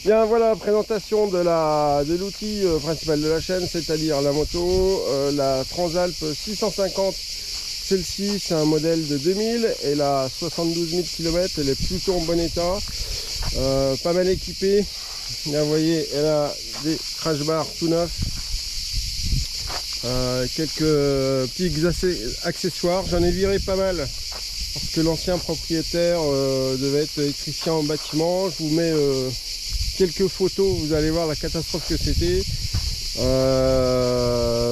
Bien, voilà, présentation de l'outil principal de la chaîne, c'est-à-dire la moto, la Transalp 650. Celle-ci, c'est un modèle de 2000, elle a 72 000 km, elle est plutôt en bon état, pas mal équipée. Là, vous voyez, elle a des crash bars tout neufs, quelques petits accessoires. J'en ai viré pas mal parce que l'ancien propriétaire devait être électricien en bâtiment. Je vous mets quelques photos, vous allez voir la catastrophe que c'était.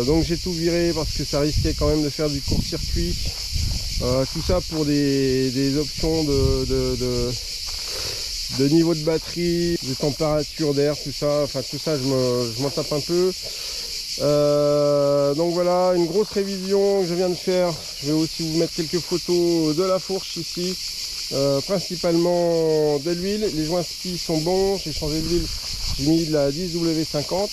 Donc j'ai tout viré parce que ça risquait quand même de faire du court-circuit. Tout ça pour des options de niveau de batterie, de température d'air, tout ça. Enfin tout ça, je m'en tape un peu. Donc voilà, une grosse révision que je viens de faire. Je vais aussi vous mettre quelques photos de la fourche ici. Principalement de l'huile. Les joints spi sont bons. J'ai changé d'huile. J'ai mis de la 10W50.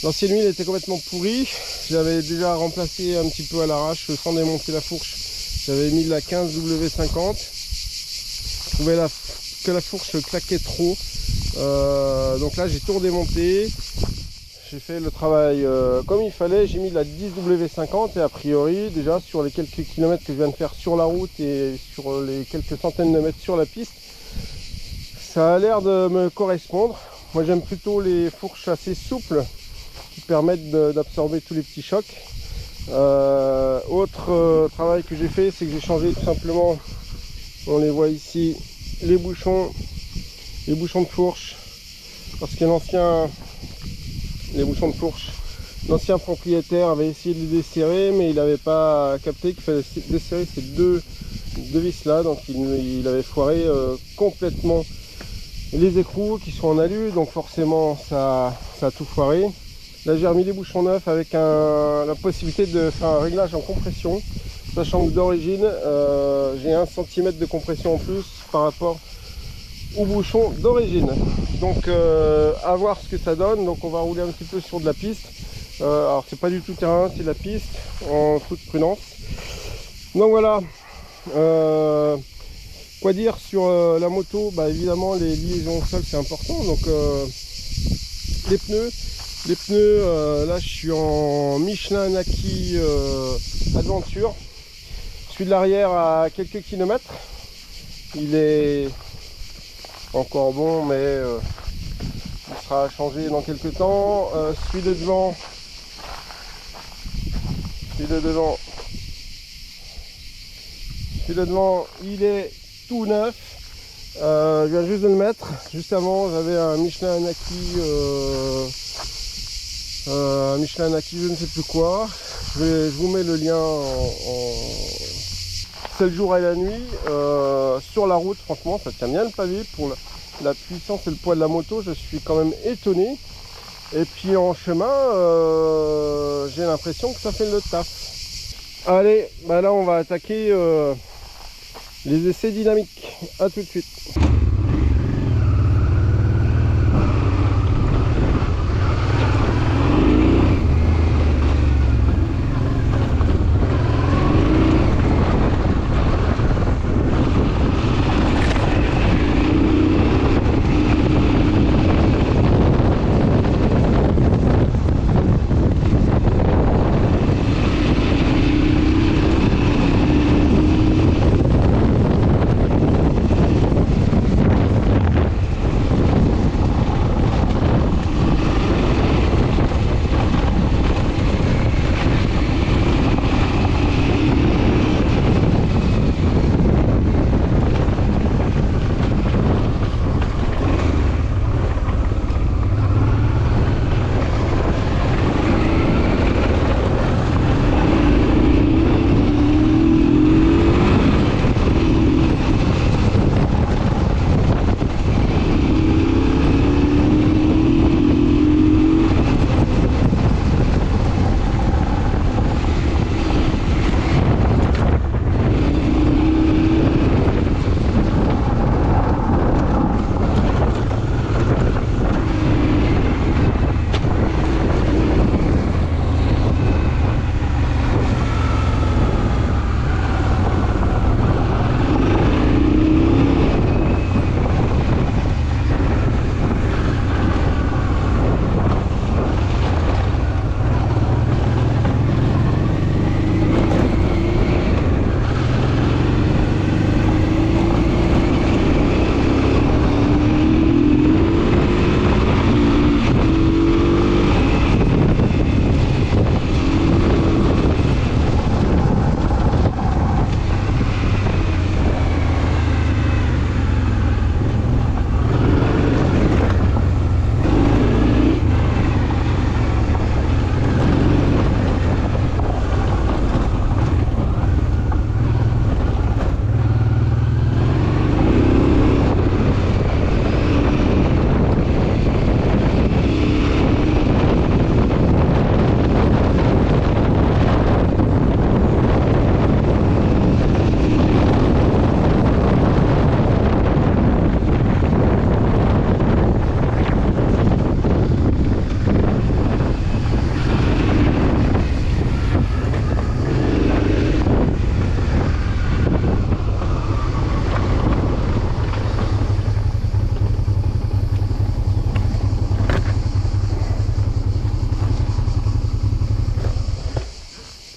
L'ancienne huile était complètement pourrie. J'avais déjà remplacé un petit peu à l'arrache sans démonter la fourche. J'avais mis de la 15W50. Je trouvais que la fourche claquait trop. Donc là j'ai tout redémonté. J'ai fait le travail comme il fallait. J'ai mis de la 10W50 et a priori déjà sur les quelques kilomètres que je viens de faire sur la route et sur les quelques centaines de mètres sur la piste, ça a l'air de me correspondre. Moi j'aime plutôt les fourches assez souples qui permettent d'absorber tous les petits chocs. Autre travail que j'ai fait, c'est que j'ai changé tout simplement, on les voit ici, les bouchons de fourche, parce que l'ancien propriétaire avait essayé de les desserrer, mais il n'avait pas capté qu'il fallait desserrer ces deux vis là, donc il avait foiré complètement les écrous qui sont en alu, donc forcément ça a tout foiré. Là j'ai remis les bouchons neufs avec la possibilité de faire un réglage en compression, sachant que d'origine j'ai 1 cm de compression en plus par rapport au bouchon d'origine. Donc à voir ce que ça donne. Donc on va rouler un petit peu sur de la piste. Alors c'est pas du tout terrain, c'est de la piste en toute prudence. Donc voilà. Quoi dire sur la moto? Bah évidemment les liaisons au sol c'est important. Donc les pneus, là je suis en Michelin Naki Adventure. Celui de l'arrière à quelques kilomètres. Il est encore bon, mais il sera changé dans quelques temps. Celui de devant, il est tout neuf. Je viens juste de le mettre. Juste avant, j'avais un Michelin Naki, je ne sais plus quoi. Je vous mets le lien c'est le jour et la nuit. Sur la route, franchement, ça tient bien le pavé. Pour la puissance et le poids de la moto, je suis quand même étonné. Et puis en chemin, j'ai l'impression que ça fait le taf. Allez, bah là on va attaquer les essais dynamiques. À tout de suite.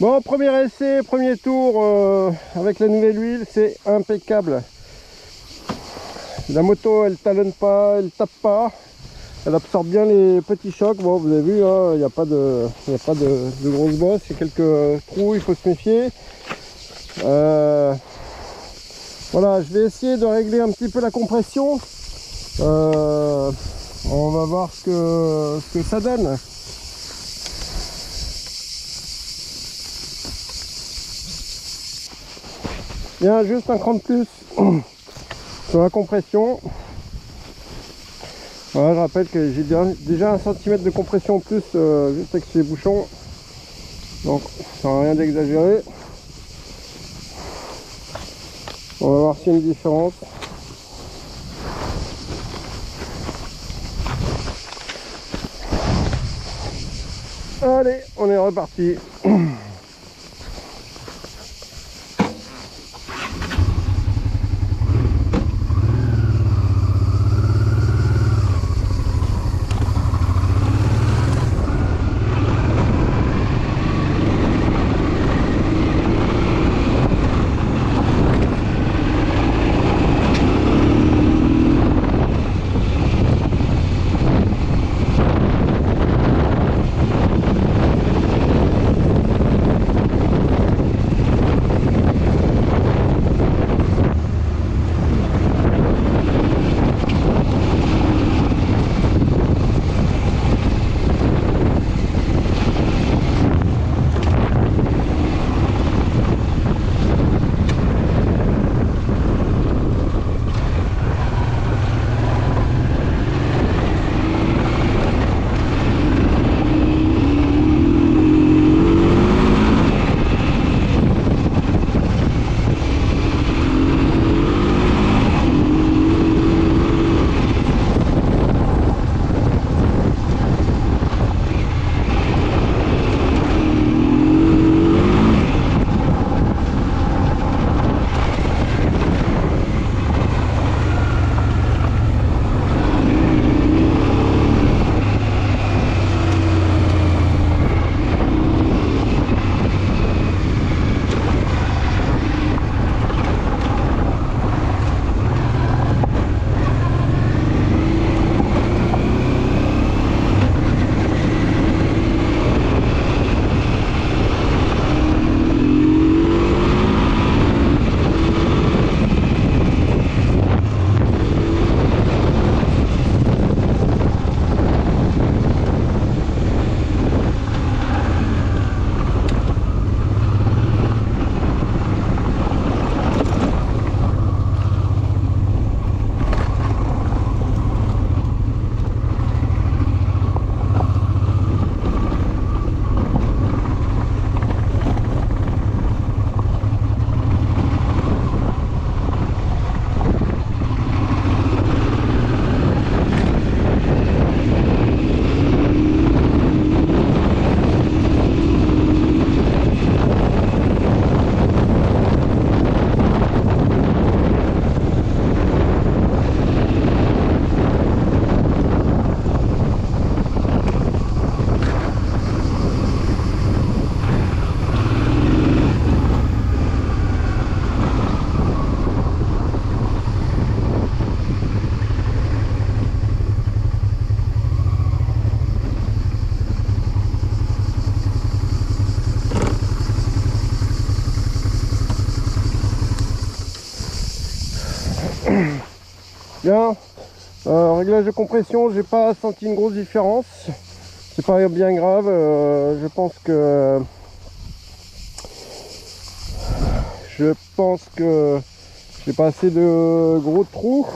Bon, premier essai, premier tour avec la nouvelle huile, c'est impeccable. La moto, elle talonne pas, elle tape pas, elle absorbe bien les petits chocs. Bon, vous avez vu, il n'y a pas de grosses bosses, il y a quelques trous, il faut se méfier. Voilà, je vais essayer de régler un petit peu la compression. On va voir ce que ça donne. Bien, juste un cran de plus sur la compression. Voilà, je rappelle que j'ai déjà 1 cm de compression en plus juste avec ces bouchons. Donc ça n'a rien d'exagéré. On va voir s'il y a une différence. Allez, on est reparti. Bien, réglage de compression, j'ai pas senti une grosse différence. C'est pas bien grave, je pense que j'ai pas assez de gros trous.